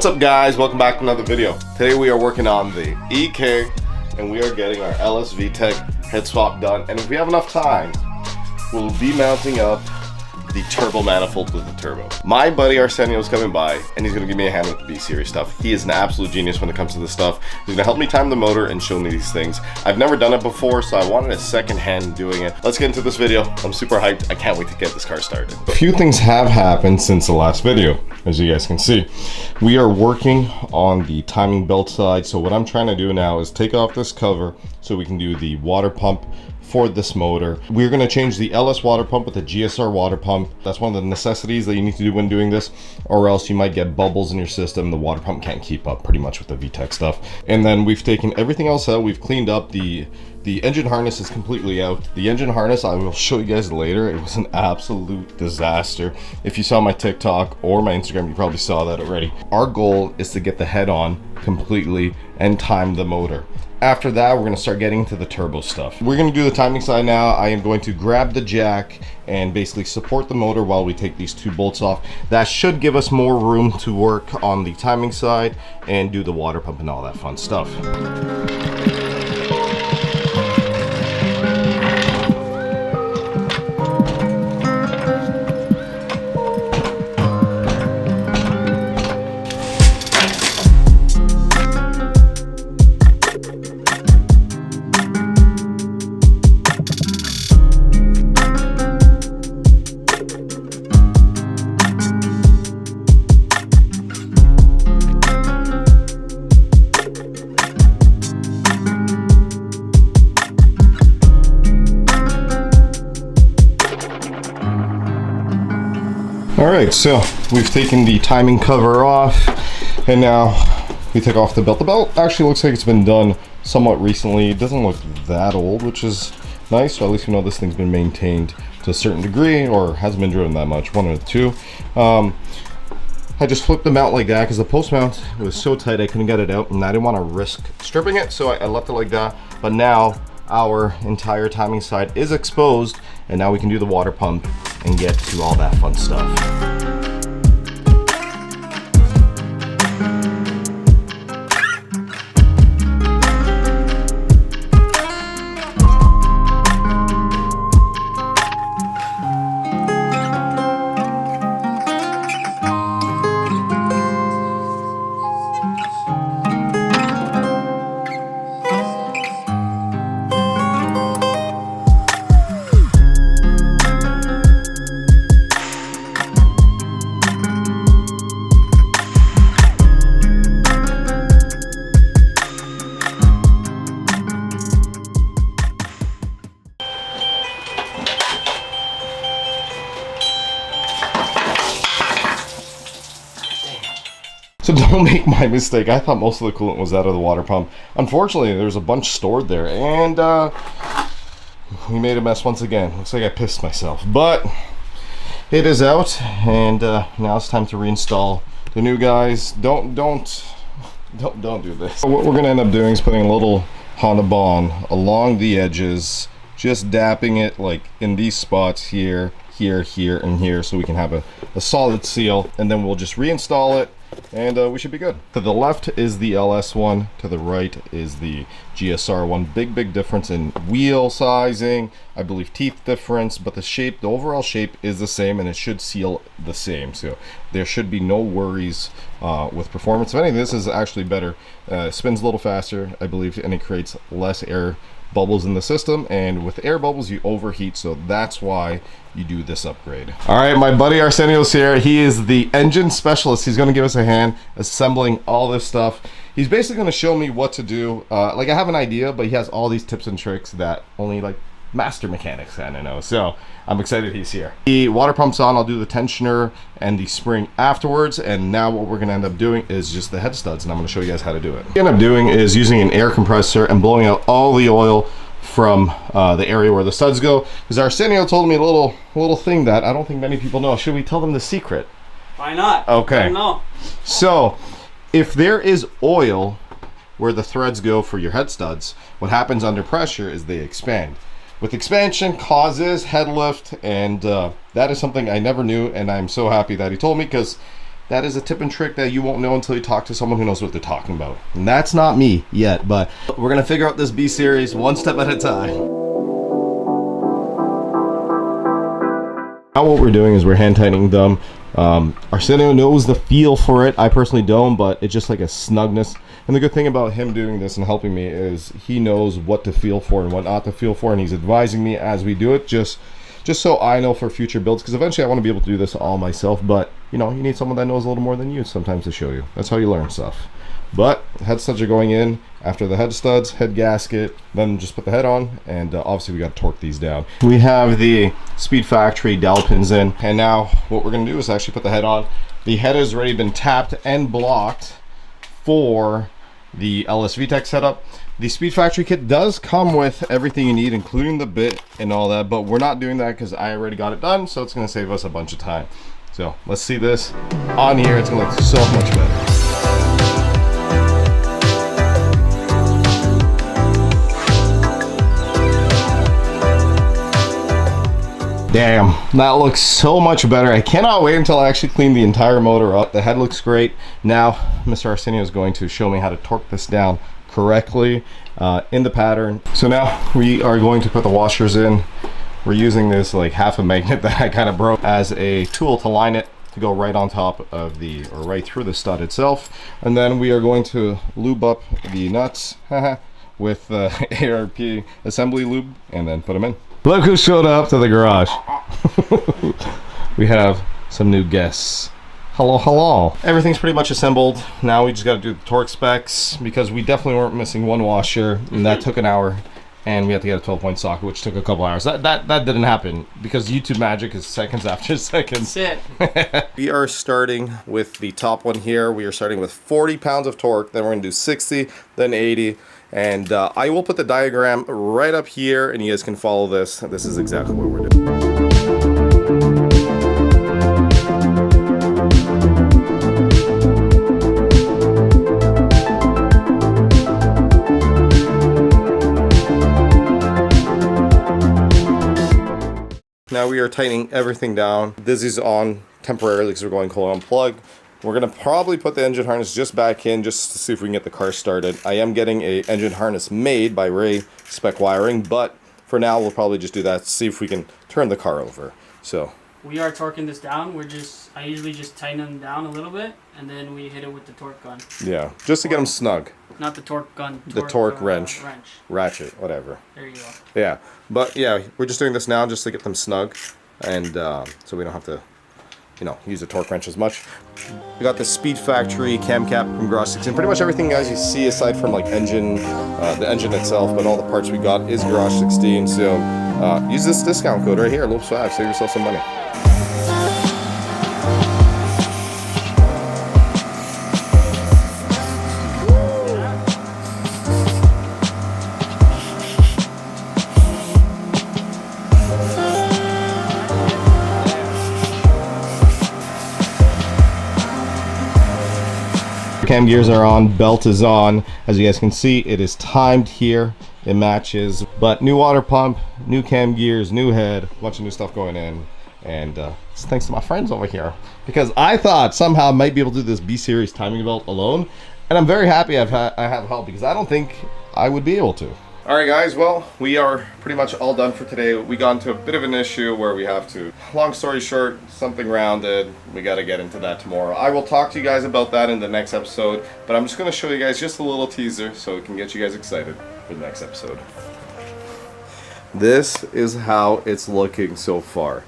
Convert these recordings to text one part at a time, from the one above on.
up guys, welcome back to another video. Today we are working on the EK and we are getting our LS Vtec head swap done, and if we have enough time we'll be mounting up the turbo manifold with the turbo. My buddy Arsenio is coming by and he's going to give me a hand with the B-series stuff. He is an absolute genius when it comes to this stuff. He's going to help me time the motor and show me these things. I've never done it before, so I wanted a second hand doing it. Let's get into this video. I'm super hyped. I can't wait to get this car started. A few things have happened since the last video, as you guys can see. We are working on the timing belt side, so what I'm trying to do now is take off this cover so we can do the water pump for this motor. We're going to change the LS water pump with the GSR water pump. That's one of the necessities that you need to do when doing this, or else you might get bubbles in your system. The water pump can't keep up pretty much with the Vtec stuff. And then we've taken everything else out. We've cleaned up the engine harness is completely out. The engine harness, I will show you guys later. It was an absolute disaster. If you saw my TikTok or my Instagram, you probably saw that already. Our goal is to get the head on completely and time the motor. After that, we're going to start getting into the turbo stuff. We're going to do the timing side now. I am going to grab the jack and basically support the motor while we take these two bolts off. That should give us more room to work on the timing side and do the water pump and all that fun stuff. Alright, so we've taken the timing cover off and now we take off the belt. The belt actually looks like it's been done somewhat recently. It doesn't look that old, which is nice, so at least we know this thing's been maintained to a certain degree or hasn't been driven that much, one or two. I just flipped the mount like that because the post mount was so tight I couldn't get it out and I didn't want to risk stripping it, so I left it like that. But now our entire timing side is exposed and now we can do the water pump and get to all that fun stuff. So don't make my mistake. I thought most of the coolant was out of the water pump. Unfortunately, there's a bunch stored there, and we made a mess once again. Looks like I pissed myself, but it is out, and now it's time to reinstall the new guys. Don't do this. So what we're gonna end up doing is putting a little Honda Bond along the edges, just dapping it like in these spots here, here, here, and here, so we can have a solid seal, and then we'll just reinstall it and we should be good. To the left is the LS one, to the right is the GSR one. Big difference in wheel sizing, I believe teeth difference, but the shape, the overall shape is the same and it should seal the same, so there should be no worries with performance. If anything, this is actually better. Spins a little faster, I believe, and it creates less air bubbles in the system, and with air bubbles you overheat, so that's why you do this upgrade. All right, my buddy Arsenio's here. He is the engine specialist. He's going to give us a hand assembling all this stuff. He's basically going to show me what to do. Like, I have an idea, but he has all these tips and tricks that only like master mechanics kind of know, so I'm excited he's here. The water pump's on. I'll do the tensioner and the spring afterwards, and now what we're going to end up doing is just the head studs, and I'm going to show you guys how to do it. What we end up doing is using an air compressor and blowing out all the oil from the area where the studs go, because Arsenio told me a little thing that I don't think many people know. Should we tell them the secret? Why not? Okay. I don't know. So if there is oil where the threads go for your head studs, what happens under pressure is they expand. With expansion causes head lift, and that is something I never knew, and I'm so happy that he told me, because that is a tip and trick that you won't know until you talk to someone who knows what they're talking about. And that's not me yet, but we're gonna figure out this B series one step at a time. Now what we're doing is we're hand tightening them. Arsenio knows the feel for it. I personally don't, but it's just like a snugness. And the good thing about him doing this and helping me is he knows what to feel for and what not to feel for, and he's advising me as we do it, just so I know for future builds, because eventually I want to be able to do this all myself. But you know, you need someone that knows a little more than you sometimes to show you. That's how you learn stuff. But head studs are going in after the head studs, head gasket, then just put the head on, and obviously we got to torque these down. We have the Speed Factory dowel pins in, and now what we're going to do is actually put the head on. The head has already been tapped and blocked for the LS Vtec setup. The Speed Factory kit does come with everything you need, including the bit and all that, but we're not doing that because I already got it done, so it's going to save us a bunch of time. So let's see this on here. It's going to look so much better. Damn, that looks so much better. I cannot wait until I actually clean the entire motor up. The head looks great. Now, Mr. Arsenio is going to show me how to torque this down correctly in the pattern. So now we are going to put the washers in. We're using this like half a magnet that I kind of broke as a tool to line it to go right on top of the, or right through the stud itself. And then we are going to lube up the nuts with ARP assembly lube and then put them in. Look who showed up to the garage. We have some new guests. Hello, hello. Everything's pretty much assembled. Now we just got to do the torque specs because we definitely weren't missing one washer, and that took an hour. And we had to get a 12-point socket, which took a couple hours. That didn't happen because YouTube magic is seconds after seconds. That's it. We are starting with the top one here. We are starting with 40 pounds of torque. Then we're going to do 60, then 80. And I will put the diagram right up here, and you guys can follow this. This is exactly what we're doing. Now we are tightening everything down. This is on temporarily because we're going cold unplug. We're gonna probably put the engine harness just back in just to see if we can get the car started. I am getting a engine harness made by Ray Spec Wiring, but for now we'll probably just do that to see if we can turn the car over. So we are torquing this down. I usually just tighten them down a little bit and then we hit it with the torque gun. Yeah, just to get them snug. Not the torque gun. The torque wrench. Ratchet, whatever. There you go. Yeah, but yeah, we're just doing this now just to get them snug, and so we don't have to, you know, use the torque wrench as much. We got the Speed Factory cam cap from Garage 16. Pretty much everything, guys, you see aside from like engine, the engine itself, but all the parts we got is Garage 16. So use this discount code right here, Lowpes 5, save yourself some money. Cam gears are on, belt is on. As you guys can see, it is timed here. It matches, but new water pump, new cam gears, new head, a bunch of new stuff going in. And it's thanks to my friends over here, because I thought somehow I might be able to do this B series timing belt alone, and I'm very happy I have help, because I don't think I would be able to. All right, guys, well, we are pretty much all done for today. We got into a bit of an issue where we have to, long story short, something rounded. We got to get into that tomorrow. I will talk to you guys about that in the next episode, but I'm just going to show you guys just a little teaser so it can get you guys excited for the next episode. This is how it's looking so far.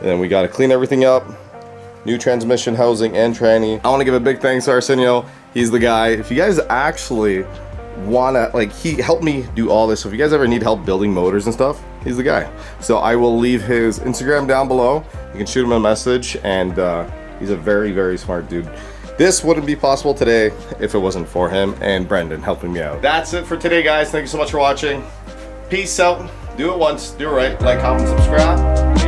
And we got to clean everything up. New transmission housing and tranny. I want to give a big thanks to Arsenio. He's the guy. If you guys actually wanna, like, he helped me do all this, so if you guys ever need help building motors and stuff, he's the guy. So I will leave his Instagram down below. You can shoot him a message, and he's a very, very smart dude. This wouldn't be possible today if it wasn't for him and Brendan helping me out. That's it for today, guys. Thank you so much for watching. Peace out. Do it once, do it right. Like, comment, subscribe.